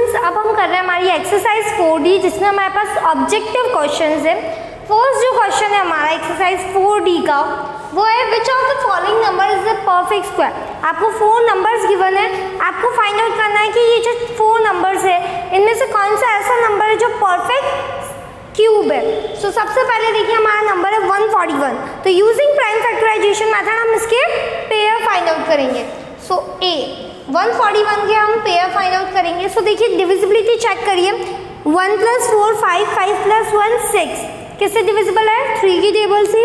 Students, अब हम कर रहे हैं हमारी एक्सरसाइज 4D जिसमें हमारे पास ऑब्जेक्टिव क्वेश्चंस है। फर्स्ट जो क्वेश्चन है हमारा एक्सरसाइज 4D का वो है which of the following number is the perfect square. आपको 4 नंबर्स गिवन है, आपको फाइंड आउट करना है कि ये जो 4 नंबर्स है इनमें से कौन सा ऐसा नंबर है जो परफेक्ट क्यूब है। सो सबसे पहले देखिए हमारा नंबर है 141, तो यूजिंग प्राइम फैक्टराइजेशन मेथड हम इसके पेयर फाइंड आउट करेंगे। सो ए 141 के हम पेयर फाइंड आउट करेंगे। सो देखिए डिविजिबिलिटी चेक करिए, 1 + 4 5, 5 + 1 6, किससे डिविजिबल है 3 की टेबल से।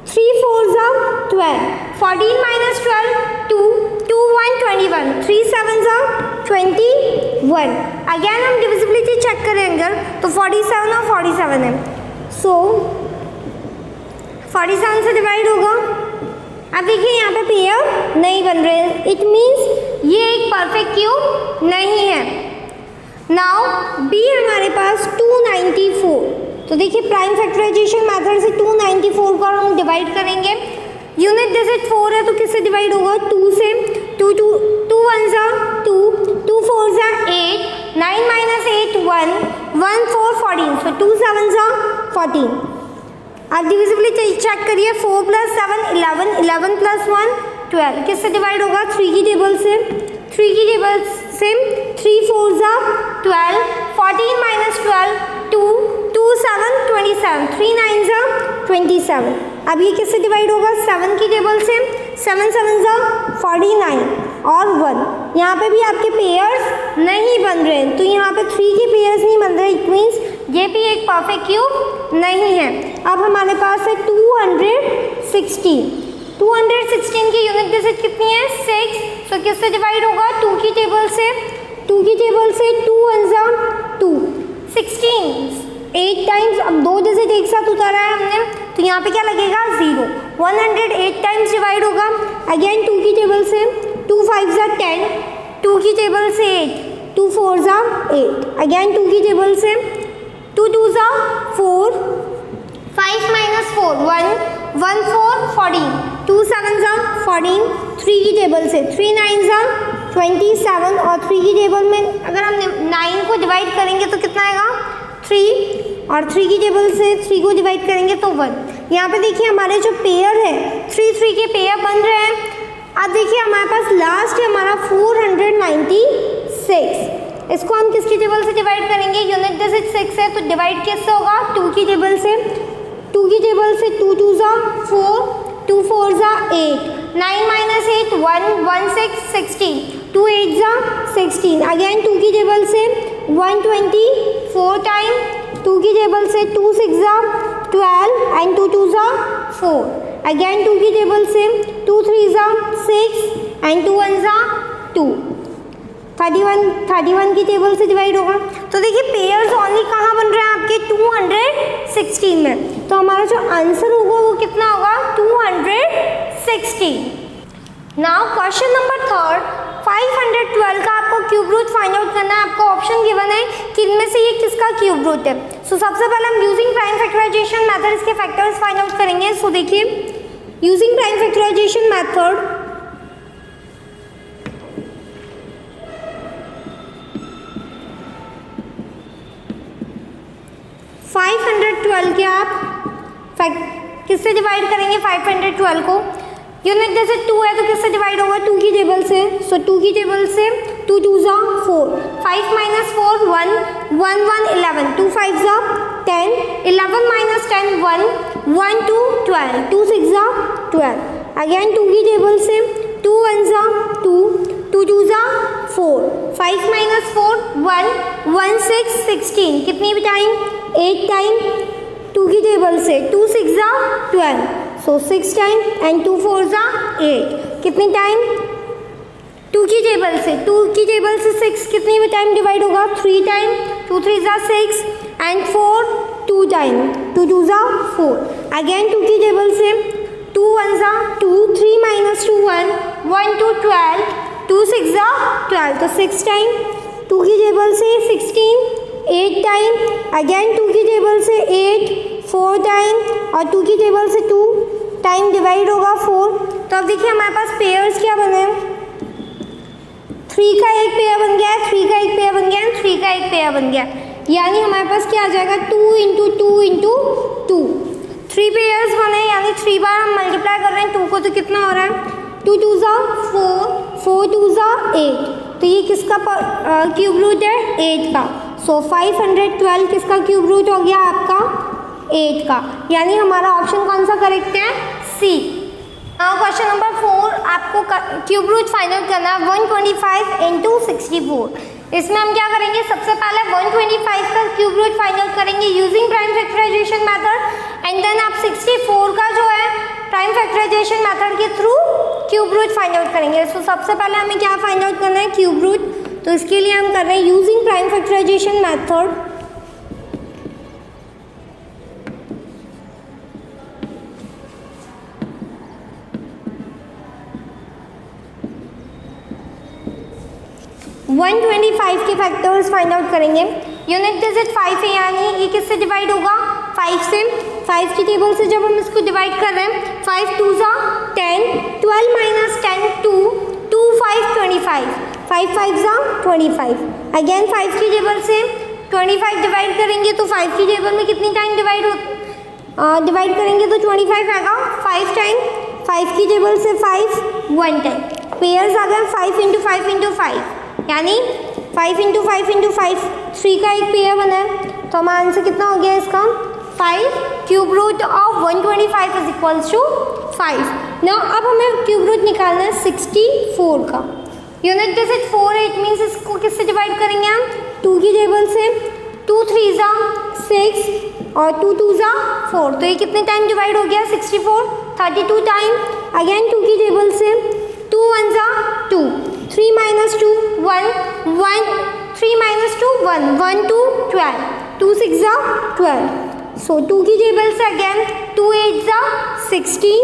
3 4 12, 14 - 12 2, 2 1 21, 3 7 21। अगेन हम डिविजिबिलिटी चेक करेंगे तो 47 और 47 है। सो 47 से डिवाइड होगा। अब देखिए यहाँ पे पेयर नहीं बन रहे हैं, इट मीन्स ये एक परफेक्ट क्यूब नहीं है। नाउ बी हमारे पास 294, तो देखिए प्राइम फैक्टराइजेशन मेथड से 294 को हम डिवाइड करेंगे। यूनिट डिजिट 4 है तो किससे डिवाइड होगा 2 से। 2 1 2, 2 4 8, 9 - 8 1, 1 4 14, सो 2 7 14। अब डिविजिबिलिटी चेक करिए, 4 + 7 11, 11 + 1 12, किससे डिवाइड होगा 3 की टेबल से। 3 की टेबल से 3 4 12, 14 - 12 2, 2 7 27, 3 9 27। अब ये किससे डिवाइड होगा 7 की टेबल से। 7 7 49 और 1। यहाँ पे भी आपके पेयर्स नहीं बन रहे हैं, तो यहाँ पे 3 के पेयर्स नहीं बन रहे, इट मीन्स ये भी एक परफेक्ट क्यूब नहीं है। अब हमारे पास है 216। 216 की यूनिट डिजिट कितनी है 6, तो किससे डिवाइड होगा 2 की टेबल से। 2 की टेबल से 2 1 2, 16 8 टाइम्स। अब 2 डिजिट एक साथ उतारा है हमने, तो यहाँ पे क्या लगेगा 0। 108 टाइम्स डिवाइड होगा। अगेन 2 की टेबल से 2 5 10, 2 की टेबल से 8, 2 4 8। अगेन 2 की टेबल से 2 2 4, 5 - 4 1, 1 4 14, 2 7 14। 3 की टेबल से 3 9 27, और 3 की टेबल में अगर हम 9 को डिवाइड करेंगे तो कितना आएगा 3, और 3 की टेबल से 3 को डिवाइड करेंगे तो 1। यहाँ पे देखिए हमारे जो पेयर है 3 3 के पेयर बन रहे हैं। अब देखिए हमारे पास लास्ट है हमारा 496, इसको हम किसकी टेबल से डिवाइड करेंगे, यूनिट डिजिट 6 है तो डिवाइड किससे होगा 2 की टेबल से। 2 की टेबल से 2 2 4, 2 4 8, 9 - 8 1, 1 6 16, 2 8 16। अगेन 2 की टेबल से 124 टाइम, 2 की टेबल से 2 6 12 एंड 2 2 4। अगेन 2 की टेबल से 2 3 6 एंड 2 1 2। 31 की टेबल से डिवाइड होगा। तो देखिए पेयर्स ओनली कहाँ बन रहे हैं आपके 216 में, तो हमारा जो आंसर होगा वो कितना होगा 216। नाउ क्वेश्चन नंबर 3, 512 का आपको क्यूब रूट फाइंड आउट करना है। आपको ऑप्शन गिवन है कि इनमें से ये किसका क्यूब रूट है। सो सबसे पहले हम यूजिंग प्राइम फैक्टराइजेशन मेथड इसके फैक्टर्स फाइंड आउट करेंगे। सो देखिए यूजिंग प्राइम फैक्टराइजेशन मेथड 512 के आप किससे डिवाइड करेंगे 512 को। यूनिट जैसे 2 है तो किससे डिवाइड होगा 2 की टेबल से। सो 2 की टेबल से 2 2 4, 5 - 4 1, 1 1 11, 2 5 10, 11 - 10 1, 1 2 12, 2 6 12। अगेन 2 की टेबल से 2 1 2, 2 2 4, 5 - 4 1, 1 6 16, कितनी भी टाइम 8 टाइम। 2 की टेबल से 2 6 12, सो 6 टाइम एंड 2 4 8, कितनी टाइम 2 की टेबल से 6 कितनी भी टाइम डिवाइड होगा 3 टाइम। 2 3 6 and 4 2 time, 2 2 4। अगेन 2 की टेबल से 2 1 2, 3 - 2 1, 1 2 12, 2 6 12, तो 6 टाइम। 2 की टेबल से 16 8 टाइम। अगेन 2 की टेबल से 8 4 टाइम, और 2 की टेबल से 2 टाइम डिवाइड होगा 4। तो अब देखिए हमारे पास पेयर्स क्या बने, 3 का एक पेयर बन गया है, 3 का एक पेयर बन गया है, करेंगे, यानी हमारे पास क्या आ जाएगा 2 इंटू 2 इंटू 2, 3 पेयर्स बने, यानी 3 बार हम मल्टीप्लाई कर रहे हैं 2 को, तो कितना हो रहा है 2 2 ज़ा 4, 4 2 ज़ा 8, तो ये किसका क्यूब रूट है 8 का। सो 512 किसका क्यूब रूट हो गया आपका 8 का, यानी हमारा ऑप्शन कौन सा करेक्ट है सी। नाउ क्वेश्चन नंबर 4, आपको क्यूब रूट फाइंड आउट करना है 125 इंटू 64। इसमें हम क्या करेंगे, सबसे पहले 125 का क्यूब रूट फाइंड आउट करेंगे using prime factorization method, and then आप 64 का जो है प्राइम फैक्टराइजेशन मेथड के through cube root find out करेंगे। सो सबसे पहले हमें क्या फाइंड आउट करना है क्यूब रूट, तो इसके लिए हम कर रहे हैं using prime factorization method. One 125 के फैक्टर्स फाइंड आउट करेंगे। यूनिट डिजिट 5 है, यानी ये किससे डिवाइड होगा 5 से, 5 की टेबल से जब हम इसको डिवाइड कर रहे हैं 5 2 ज़ा 10, 12 माइनस 10 2, 2 5 25, 5 5 ज़ा 25, अगेन 5 की टेबल से 25 डिवाइड करेंगे तो 5 की टेबल में कितनी टाइम डिवाइड करेंगे तो 25 आएगा 5 टाइम, 5 की टेबल से 5 1 टाइम, पेयर्स आ गए 5 इंटू 5 इंटू 5, यानी 5 इंटू 5 इंटू 5 3 का एक पेयर बना है, तो हमारा आंसर कितना हो गया इसका 5, cube root of 125 is equals to 5। ना अब हमें क्यूब रूट निकालना है 64 का। यूनिट डिजिट 4 है, इट मीन्स इसको किससे डिवाइड करेंगे हम 2 की टेबल से, 2 3 ज़ा 6 और 2 2 ज़ा 4, तो ये कितने टाइम डिवाइड हो गया 64, 32 टाइम, अगेन 2 की टेबल से 2 1 ज़ा 2, 3 minus 2 1, 1 3 minus 2 1, 1 2 12, 2 6 ज़ा 12, सो 2 की टेबल से अगेन 2 8 ज़ा 16,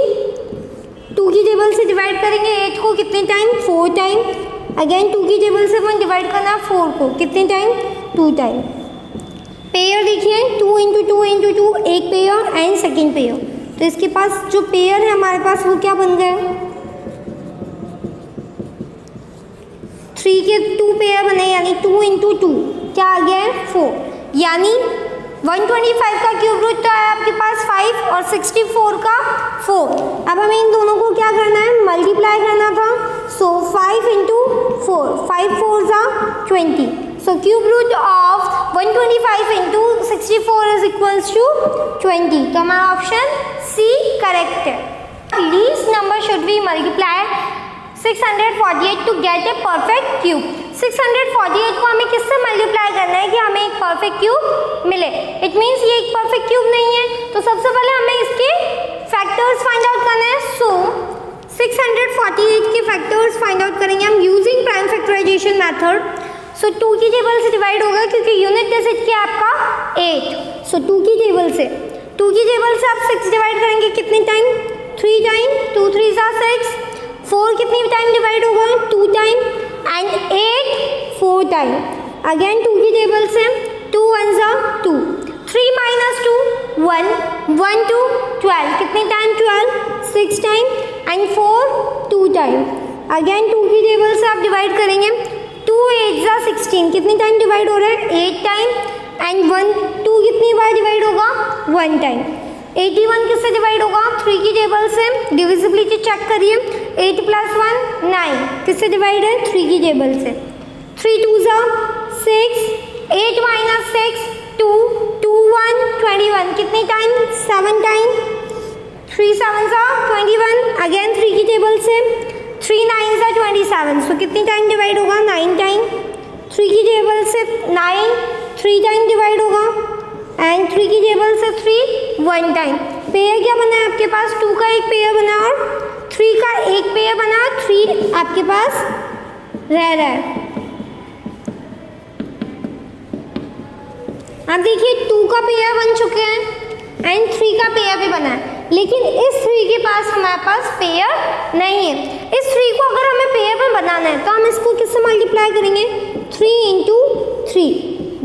2 की टेबल से डिवाइड करेंगे 8 को कितने टाइम 4 टाइम, अगेन 2 की टेबल से 1 डिवाइड करना 4 को कितने टाइम 2 टाइम। पेयर देखिए 2 इंटू 2 इंटू 2 एक पेयर एंड सेकेंड पेयर, तो इसके पास जो पेयर है हमारे पास वो क्या बन गए 3 के 2 पेयर बने, यानी 2 इंटू 2 क्या आ गया है 4, यानी 125 का क्यूब रूट तो है आपके पास 5 और 64 का 4। अब हमें इन दोनों को क्या करना है मल्टीप्लाई करना था, सो 5 इंटू 4, 5 4 ज़ा 20, so cube root of 125 into 64 is equals to 20, तो हमारा ऑप्शन सी करेक्ट है। Least number should be multiply 648 to get a perfect cube. 648 को हमें किससे मल्टीप्लाई करना है कि हमें एक परफेक्ट क्यूब मिले, इट मीन्स ये एक परफेक्ट क्यूब नहीं है, तो सबसे पहले हमें इसके फैक्टर्स फाइंड आउट करना है। सो 648 के फैक्टर्स फाइंड आउट करेंगे हम यूजिंग प्राइम फैक्टराइजेशन मेथड। सो 2 की टेबल से डिवाइड होगा क्योंकि यूनिट डिजिट क्या है आपका 8, सो 2 की टेबल से आप 6 डिवाइड करेंगे कितने टाइम 3 टाइम, 2 3 ज़ा 6, 4 कितनी टाइम डिवाइड होगा 2 टाइम, एंड 8 4 टाइम, अगेन 2 की टेबल से 2 1 ज़ा 2, 3 माइनस 2 1, 1 2 12 कितने time 12 6 time, and 4 2 time, again 2 की टेबल से आप डिवाइड करेंगे 2 8 ज़ा 16 कितनी टाइम डिवाइड हो रहा है 8 टाइम, एंड 1 2 कितनी बार डिवाइड होगा 1 टाइम। 81 किससे डिवाइड होगा 3 की टेबल से, डिविजिबिलिटी चेक करिए 8 + 1 9 किससे डिवाइड है 3 की टेबल से, 3 2 ज़ा 6, 8 माइनस 6 2, 2 1 21 कितनी टाइम 7 टाइम, 3 7 ज़ा 21, अगेन 3 की टेबल से 3 9 ज़ा 27, सो कितनी टाइम डिवाइड होगा 9 टाइम, 3 की टेबल से 9 3 टाइम डिवाइड होगा, एंड 3 की टेबल से 3 1 टाइम। पेयर क्या बना है आपके पास 2 का एक पेयर बना और 3 का एक पेयर बना, 3 आपके पास रह रहा है। अब देखिए 2 का पेयर बन चुके हैं एंड 3 का पेयर भी बना है, लेकिन इस 3 के पास हमारे पास पेयर नहीं है। इस 3 को अगर हमें पेयर में बनाना है तो हम इसको किससे मल्टीप्लाई करेंगे 3 इंटू 3,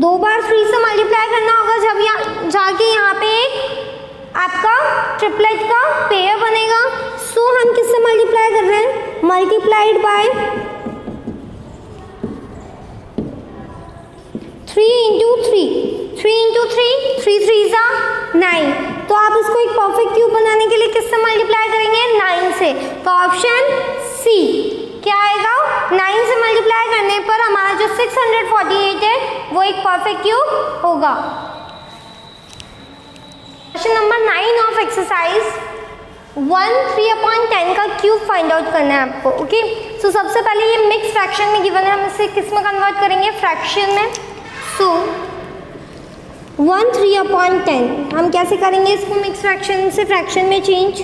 2 बार 3 से मल्टीप्लाई करना होगा, जब जाके यहाँ पे एक आपका ट्रिपलेट का पेयर बनेगा। सो हम किससे मल्टीप्लाई कर रहे हैं मल्टीप्लाइड बाय 3 इंटू 3, 3 इंटू 3, 3 3 ज़ा 9। तो आप इसको एक परफेक्ट क्यूब बनाने के लिए किससे मल्टीप्लाई करेंगे? 9 से। तो ऑप्शन सी क्या आएगा? 9 से मल्टीप्लाई करने पर हमारा जो 648 है वो एक परफेक्ट क्यूब होगा। क्वेश्चन नंबर 9 ऑफ एक्सरसाइज 1 3/10 का क्यूब फाइंड आउट करना है आपको। ओके, सो सबसे पहले ये मिक्स फ्रैक्शन में गिवन है, हम इसे किस में कन्वर्ट करेंगे? फ्रैक्शन में। सो 1 3/10 हम कैसे करेंगे इसको? मिक्स फ्रैक्शन से फ्रैक्शन में चेंज।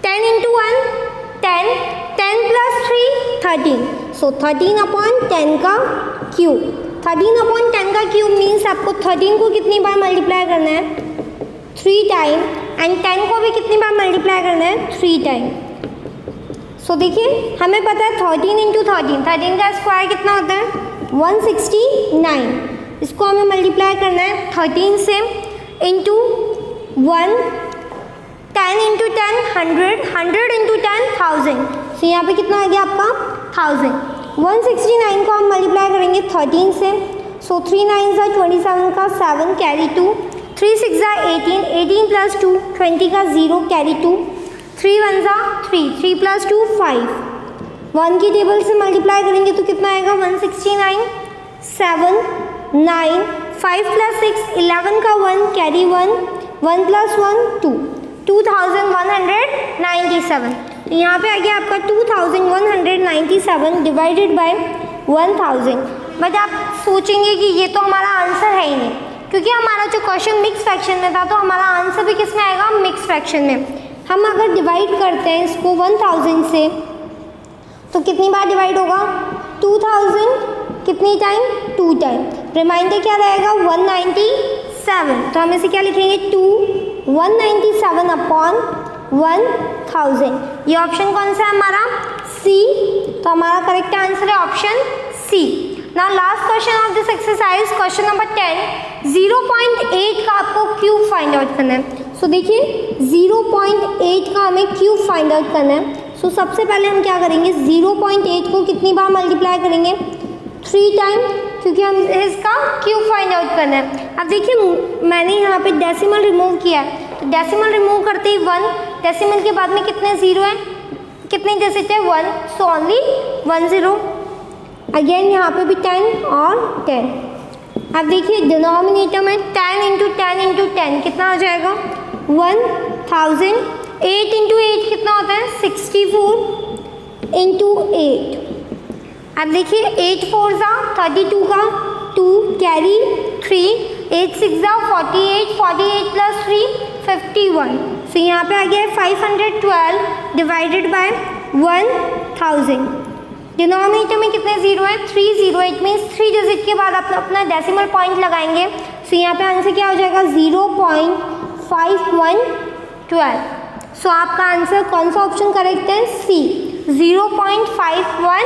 10 इंटू 1 10, 10 प्लस 3 13, सो 13/10 का क्यूब। 13/10 का क्यूब मीन्स आपको 13 को कितनी बार मल्टीप्लाई करना है? 3 टाइम, एंड 10 को भी कितनी बार मल्टीप्लाई करना है? 3 टाइम। सो देखिए हमें पता है 13 इंटू 13, 13 का स्क्वायर कितना होता है? 169। इसको हमें मल्टीप्लाई करना है 13 से, इंटू 1, 10 इंटू 10 100, 100 इंटू 10 1000। सो यहाँ पे कितना आ गया आपका? 1000। 169 को हम मल्टीप्लाई करेंगे 13 से, सो 3 9 ज़ा 27 का 7 कैरी 2, 3 6 ज़ा 18, 18 प्लस 2 20 का 0 कैरी 2, 3 1 ज़ा 3, 3 प्लस 2 5। 1 की टेबल से मल्टीप्लाई करेंगे तो कितना आएगा? 169, 7 9, 5 प्लस 6 11 का 1 कैरी 1, 1 प्लस 1 2, 2197। तो यहाँ पे आ गया आपका 2197 डिवाइडेड बाय 1000। बट आप सोचेंगे कि ये तो हमारा आंसर है ही नहीं, क्योंकि हमारा जो क्वेश्चन मिक्स फ्रैक्शन में था, तो हमारा आंसर भी किस में आएगा? मिक्स फ्रैक्शन में। हम अगर डिवाइड करते हैं इसको 1000 से तो कितनी बार डिवाइड होगा? 2000 कितनी टाइम? 2 टाइम। रिमाइंडर क्या रहेगा? 197। तो हम इसे क्या लिखेंगे? 197/1000। ये ऑप्शन कौन सा है हमारा? सी। तो हमारा करेक्ट आंसर है option C. Now last question of this exercise, question number 10, 0.8 का आपको क्यूब फाइंड आउट करना है। सो देखिए 0.8 का हमें क्यूब फाइंड आउट करना है। सो सबसे पहले हम क्या करेंगे? 0.8 को कितनी बार मल्टीप्लाई करेंगे? 3 टाइम, क्योंकि हम इसका क्यूब फाइंड आउट करना है। अब देखिए मैंने यहाँ पे डेसिमल रिमूव किया है, तो डेसिमल रिमूव करते ही 1, डेसिमल के बाद में कितने 0 हैं? कितने डिजिट है? 1, सो ओनली 1 0। अगेन यहाँ पे भी 10 और 10। अब देखिए डिनोमिनेटर में 10 इंटू 10 इंटू 10 कितना हो जाएगा? 1000। 8 इंटू 8 कितना होता है? 64 इंटू 8। अब देखिए 8 4 ज़ा 32 का 2 कैरी 3, 8 6 ज़ा 48, 48 प्लस 3 51। सो यहाँ पे आ गया 512 डिवाइडेड बाय 1000। डिनोमिनेटर में कितने 0 है? 3 0। इट मीन्स 3 डिजिट के बाद अपना डेसिमल पॉइंट लगाएंगे। सो यहाँ पे आंसर क्या हो जाएगा? 0.5112। सो आपका आंसर कौन सा ऑप्शन करेक्ट है? सी, 0.5112।